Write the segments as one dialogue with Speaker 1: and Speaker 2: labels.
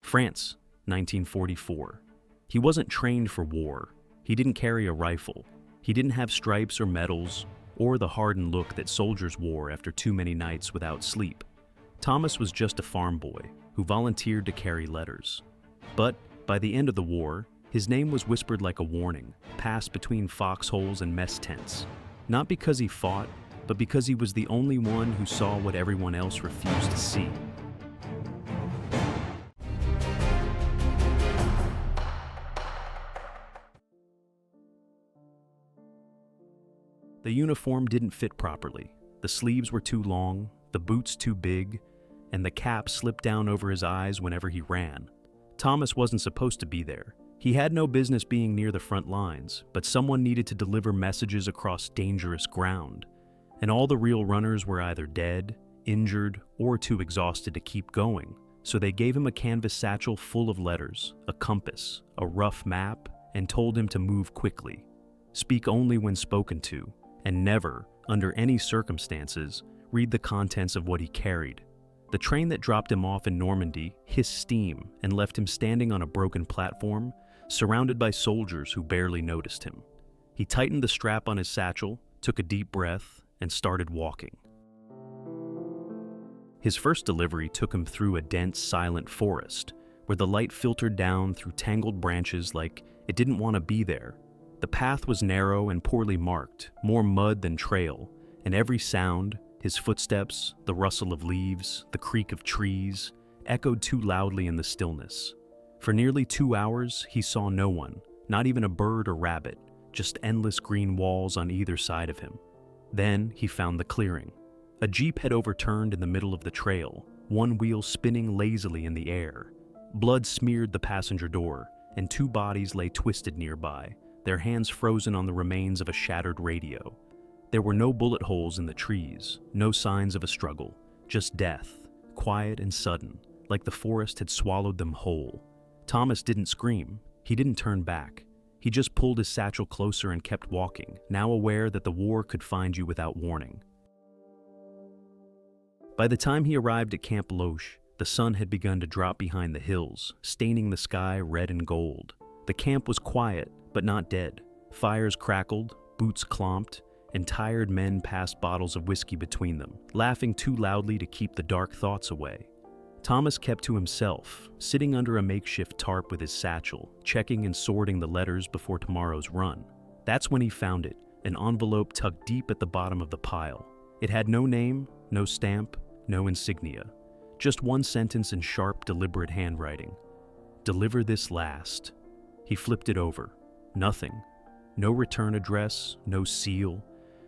Speaker 1: France, 1944. He wasn't trained for war. He didn't carry a rifle. He didn't have stripes or medals, or the hardened look that soldiers wore after too many nights without sleep. Thomas was just a farm boy who volunteered to carry letters. But by the end of the war, his name was whispered like a warning, passed between foxholes and mess tents. Not because he fought, but because he was the only one who saw what everyone else refused to see. The uniform didn't fit properly. The sleeves were too long, the boots too big, and the cap slipped down over his eyes whenever he ran. Thomas wasn't supposed to be there. He had no business being near the front lines, but someone needed to deliver messages across dangerous ground. And all the real runners were either dead, injured, or too exhausted to keep going. So they gave him a canvas satchel full of letters, a compass, a rough map, and told him to move quickly. Speak only when spoken to, and never, under any circumstances, read the contents of what he carried. The train that dropped him off in Normandy hissed steam and left him standing on a broken platform, surrounded by soldiers who barely noticed him. He tightened the strap on his satchel, took a deep breath, and started walking. His first delivery took him through a dense, silent forest, where the light filtered down through tangled branches like it didn't want to be there. The path was narrow and poorly marked, more mud than trail, and every sound, his footsteps, the rustle of leaves, the creak of trees, echoed too loudly in the stillness. For nearly 2 hours, he saw no one, not even a bird or rabbit, just endless green walls on either side of him. Then he found the clearing. A jeep had overturned in the middle of the trail, one wheel spinning lazily in the air. Blood smeared the passenger door, and 2 bodies lay twisted nearby, their hands frozen on the remains of a shattered radio. There were no bullet holes in the trees, no signs of a struggle, just death, quiet and sudden, like the forest had swallowed them whole. Thomas didn't scream. He didn't turn back. He just pulled his satchel closer and kept walking, now aware that the war could find you without warning. By the time he arrived at Camp Loche, the sun had begun to drop behind the hills, staining the sky red and gold. The camp was quiet, but not dead. Fires crackled, boots clomped, and tired men passed bottles of whiskey between them, laughing too loudly to keep the dark thoughts away. Thomas kept to himself, sitting under a makeshift tarp with his satchel, checking and sorting the letters before tomorrow's run. That's when he found it, an envelope tucked deep at the bottom of the pile. It had no name, no stamp, no insignia. Just one sentence in sharp, deliberate handwriting. "Deliver this last." He flipped it over. Nothing. No return address, no seal.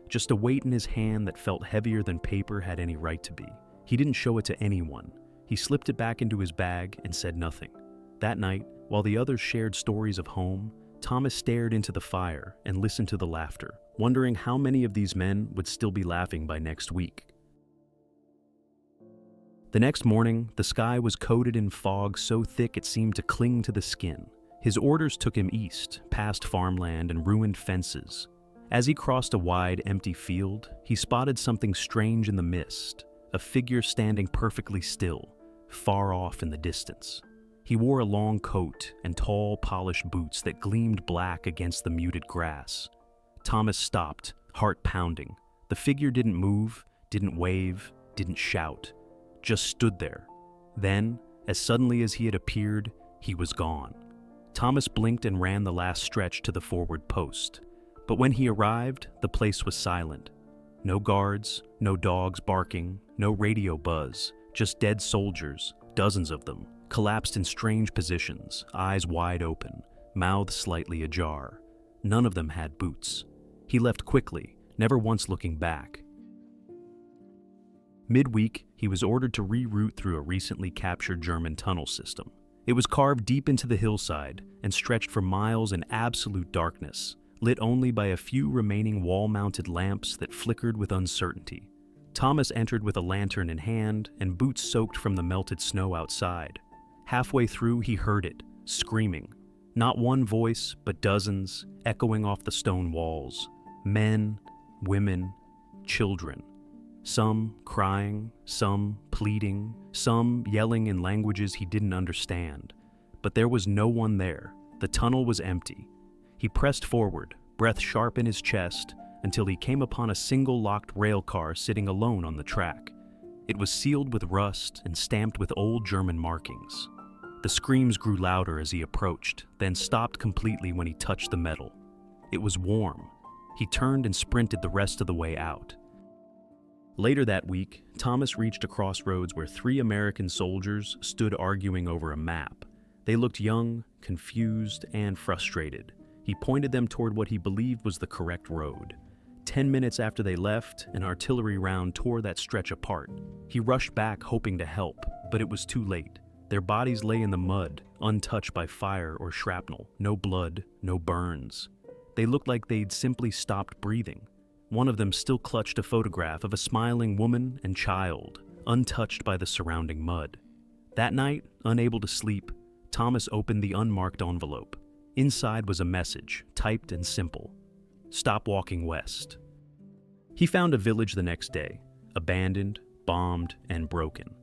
Speaker 1: Just a weight in his hand that felt heavier than paper had any right to be. He didn't show it to anyone. He slipped it back into his bag and said nothing. That night, while the others shared stories of home, Thomas stared into the fire and listened to the laughter, wondering how many of these men would still be laughing by next week. The next morning, the sky was coated in fog so thick it seemed to cling to the skin. His orders took him east, past farmland and ruined fences. As he crossed a wide, empty field, he spotted something strange in the mist, a figure standing perfectly still, far off in the distance. He wore a long coat and tall, polished boots that gleamed black against the muted grass. Thomas stopped, heart pounding. The figure didn't move, didn't wave, didn't shout, just stood there. Then, as suddenly as he had appeared, he was gone. Thomas blinked and ran the last stretch to the forward post. But when he arrived, the place was silent. No guards, no dogs barking, no radio buzz, just dead soldiers, dozens of them, collapsed in strange positions, eyes wide open, mouths slightly ajar. None of them had boots. He left quickly, never once looking back. Midweek, he was ordered to reroute through a recently captured German tunnel system. It was carved deep into the hillside and stretched for miles in absolute darkness, lit only by a few remaining wall-mounted lamps that flickered with uncertainty. Thomas entered with a lantern in hand and boots soaked from the melted snow outside. Halfway through, he heard it, screaming. Not one voice, but dozens, echoing off the stone walls. Men, women, children. Some crying, some pleading, some yelling in languages he didn't understand. But there was no one there. The tunnel was empty. He pressed forward, breath sharp in his chest, until he came upon a single locked rail car sitting alone on the track. It was sealed with rust and stamped with old German markings. The screams grew louder as he approached, then stopped completely when he touched the metal. It was warm. He turned and sprinted the rest of the way out. Later that week, Thomas reached a crossroads where 3 American soldiers stood arguing over a map. They looked young, confused, and frustrated. He pointed them toward what he believed was the correct road. 10 minutes after they left, an artillery round tore that stretch apart. He rushed back hoping to help, but it was too late. Their bodies lay in the mud, untouched by fire or shrapnel. No blood, no burns. They looked like they'd simply stopped breathing. One of them still clutched a photograph of a smiling woman and child, untouched by the surrounding mud. That night, unable to sleep, Thomas opened the unmarked envelope. Inside was a message, typed and simple. Stop walking west. He found a village the next day, abandoned, bombed, and broken.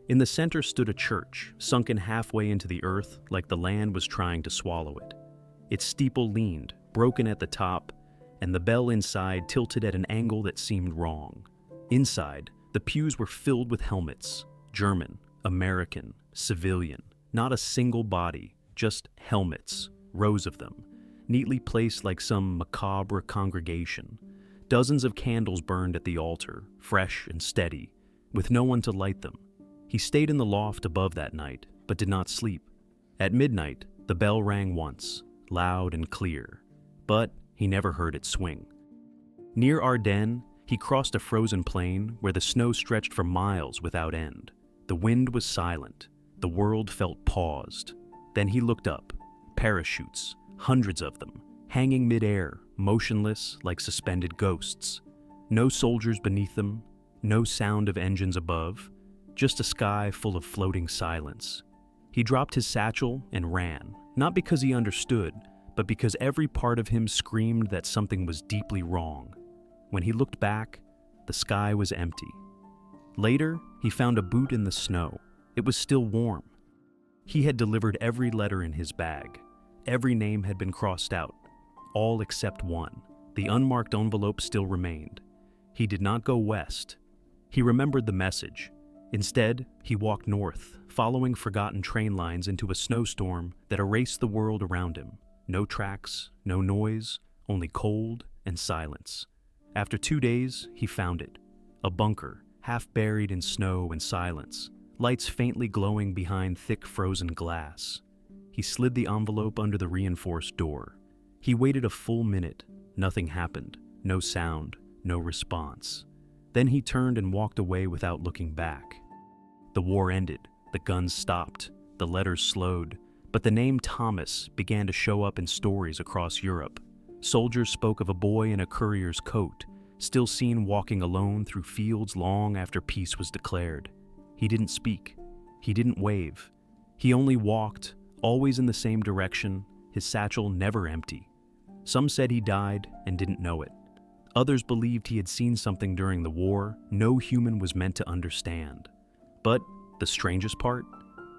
Speaker 1: In the center stood a church, sunken halfway into the earth like the land was trying to swallow it. Its steeple leaned, broken at the top, and the bell inside tilted at an angle that seemed wrong. Inside, the pews were filled with helmets, German, American, civilian. Not a single body, just helmets, rows of them, neatly placed like some macabre congregation. Dozens of candles burned at the altar, fresh and steady, with no one to light them. He stayed in the loft above that night, but did not sleep. At midnight, the bell rang once, loud and clear, but he never heard it swing. Near Ardennes, he crossed a frozen plain where the snow stretched for miles without end. The wind was silent. The world felt paused. Then he looked up. Parachutes, hundreds of them, hanging mid-air, motionless like suspended ghosts. No soldiers beneath them, no sound of engines above, just a sky full of floating silence. He dropped his satchel and ran, not because he understood, but because every part of him screamed that something was deeply wrong. When he looked back, the sky was empty. Later, he found a boot in the snow. It was still warm. He had delivered every letter in his bag. Every name had been crossed out, all except one. The unmarked envelope still remained. He did not go west. He remembered the message. Instead, he walked north, following forgotten train lines into a snowstorm that erased the world around him. No tracks, no noise, only cold and silence. After 2 days, he found it. A bunker, half buried in snow and silence, lights faintly glowing behind thick frozen glass. He slid the envelope under the reinforced door. He waited a full minute. Nothing happened. No sound, no response. Then he turned and walked away without looking back. The war ended. The guns stopped. The letters slowed. But the name Thomas began to show up in stories across Europe. Soldiers spoke of a boy in a courier's coat, still seen walking alone through fields long after peace was declared. He didn't speak. He didn't wave. He only walked, always in the same direction, his satchel never empty. Some said he died and didn't know it. Others believed he had seen something during the war no human was meant to understand. But the strangest part?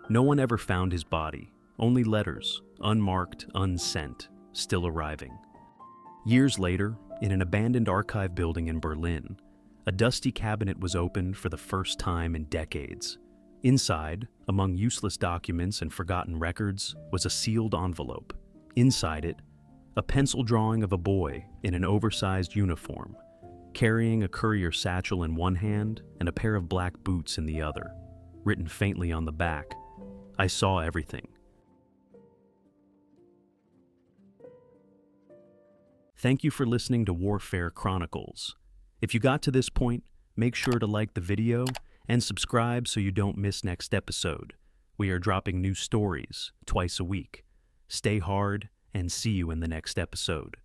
Speaker 1: No one ever found his body. Only letters, unmarked, unsent, still arriving. Years later, in an abandoned archive building in Berlin, a dusty cabinet was opened for the first time in decades. Inside, among useless documents and forgotten records, was a sealed envelope. Inside it, a pencil drawing of a boy in an oversized uniform, carrying a courier satchel in one hand and a pair of black boots in the other. Written faintly on the back, "I saw everything." Thank you for listening to Warfare Chronicles. If you got to this point, make sure to like the video and subscribe so you don't miss next episode. We are dropping new stories twice a week. Stay hard and see you in the next episode.